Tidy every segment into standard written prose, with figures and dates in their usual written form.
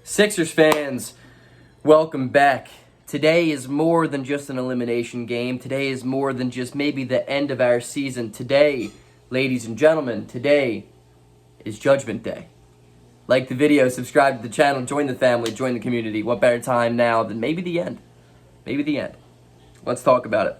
Sixers fans, welcome back. Today is more than just an elimination game. Today is more than just maybe the end of our season. Today, ladies and gentlemen, today is Judgment Day. Like the video, subscribe to the channel, join the family, join the community. What better time now than maybe the end? Maybe the end. Let's talk about it.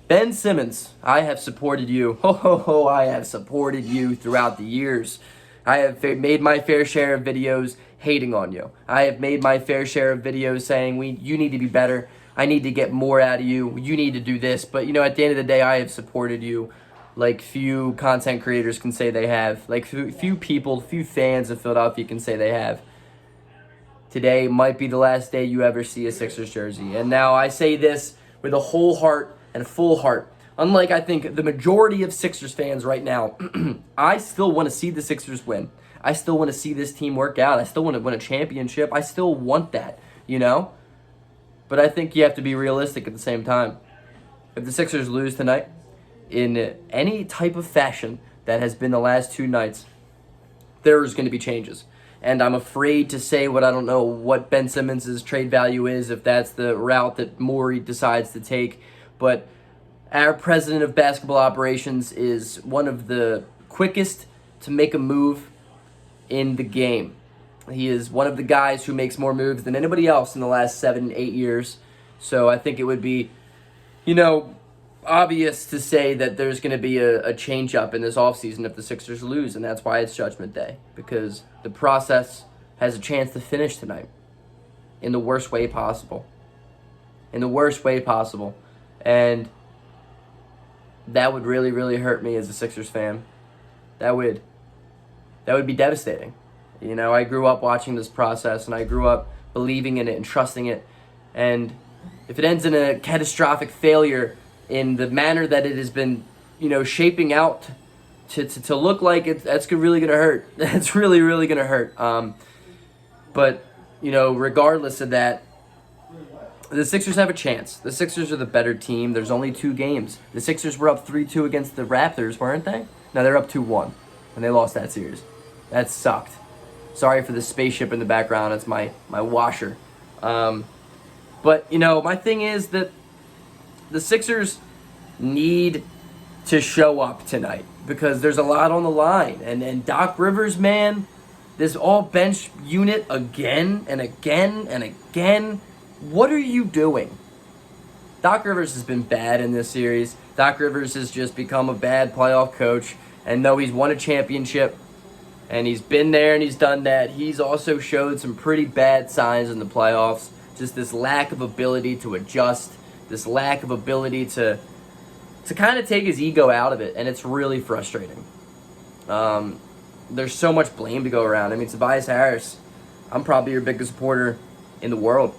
Ben Simmons, I have supported you. I have supported you throughout the years. I have made my fair share of videos hating on you. I have made my fair share of videos saying you need to be better. I need to get more out of you. You need to do this. But, at the end of the day, I have supported you like few content creators can say they have. Like few people, few fans of Philadelphia can say they have. Today might be the last day you ever see a Sixers jersey. And now I say this with a whole heart and a full heart. Unlike, I think, the majority of Sixers fans right now, I still want to see the Sixers win. I still want to see this team work out. I still want to win a championship. I still want that, But I think you have to be realistic at the same time. If the Sixers lose tonight, in any type of fashion that has been the last two nights, there's going to be changes. And I'm afraid to say I don't know what Ben Simmons' trade value is, if that's the route that Morey decides to take. But our president of basketball operations is one of the quickest to make a move in the game. He is one of the guys who makes more moves than anybody else in the last 7-8 years. So I think it would be, obvious to say that there's going to be a change-up in this offseason if the Sixers lose, and that's why it's Judgment Day, because the process has a chance to finish tonight in the worst way possible. In the worst way possible. And that would really, really hurt me as a Sixers fan. That would be devastating. I grew up watching this process, and I grew up believing in it and trusting it. And if it ends in a catastrophic failure in the manner that it has been, shaping out to look like, that's really going to hurt. That's really, really going to hurt. But, regardless of that, the Sixers have a chance. The Sixers are the better team. There's only 2 games. The Sixers were up 3-2 against the Raptors, weren't they? No, they're up 2-1, and they lost that series. That sucked. Sorry for the spaceship in the background. It's my washer. But, my thing is that the Sixers need to show up tonight because there's a lot on the line. And Doc Rivers, man, this all-bench unit again and again and again. What are you doing? Doc Rivers has been bad in this series. Doc Rivers has just become a bad playoff coach. And though he's won a championship and he's been there and he's done that, he's also showed some pretty bad signs in the playoffs. Just this lack of ability to adjust, this lack of ability to kind of take his ego out of it, and it's really frustrating. There's so much blame to go around. I mean, Tobias Harris, I'm probably your biggest supporter in the world.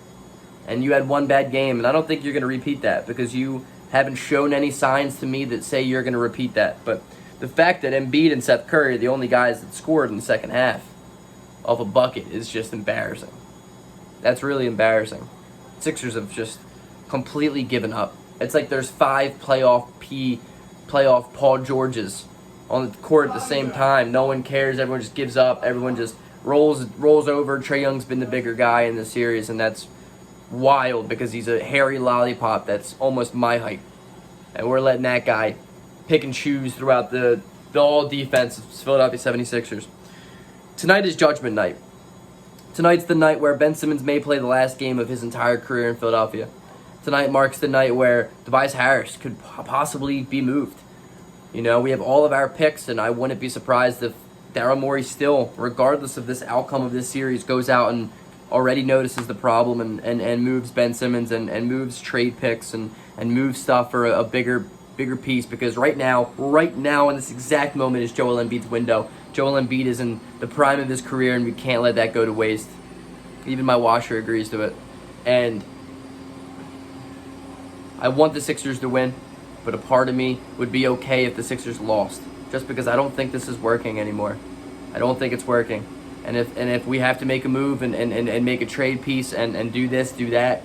And you had one bad game, and I don't think you're going to repeat that because you haven't shown any signs to me that say you're going to repeat that. But the fact that Embiid and Seth Curry are the only guys that scored in the second half off a bucket is just embarrassing. That's really embarrassing. Sixers have just completely given up. It's like there's 5 playoff Paul Georges on the court at the same time. No one cares. Everyone just gives up. Everyone just rolls over. Trae Young's been the bigger guy in the series, and that's wild because he's a hairy lollipop that's almost my height. And we're letting that guy pick and choose throughout the all defense of Philadelphia 76ers. Tonight is Judgment Night. Tonight's the night where Ben Simmons may play the last game of his entire career in Philadelphia. Tonight marks the night where Tobias Harris could possibly be moved. We have all of our picks, and I wouldn't be surprised if Daryl Morey still, regardless of this outcome of this series, goes out and already notices the problem and moves Ben Simmons and moves trade picks and moves stuff for a bigger piece, because right now in this exact moment is Joel Embiid's window. Joel Embiid is in the prime of his career, and we can't let that go to waste. Even my washer agrees to it. And I want the Sixers to win, but a part of me would be okay if the Sixers lost, just because I don't think this is working anymore. I don't think it's working. And if we have to make a move and make a trade piece and do this, do that,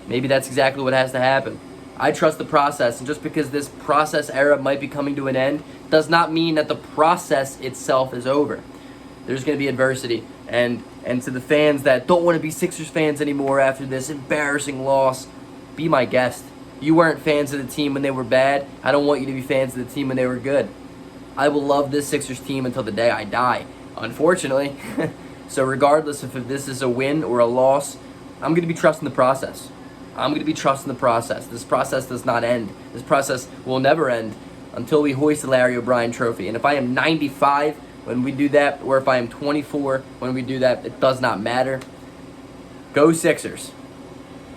maybe that's exactly what has to happen. I trust the process, and just because this process era might be coming to an end does not mean that the process itself is over. There's going to be adversity, and And to the fans that don't want to be Sixers fans anymore after this embarrassing loss, be my guest. You weren't fans of the team when they were bad. I don't want you to be fans of the team when they were good. I will love this Sixers team until the day I die, unfortunately. So regardless if this is a win or a loss, I'm going to be trusting the process. I'm going to be trusting the process. This process does not end. This process will never end until we hoist the Larry O'Brien trophy. And if I am 95 when we do that, or if I am 24 when we do that, it does not matter. Go Sixers.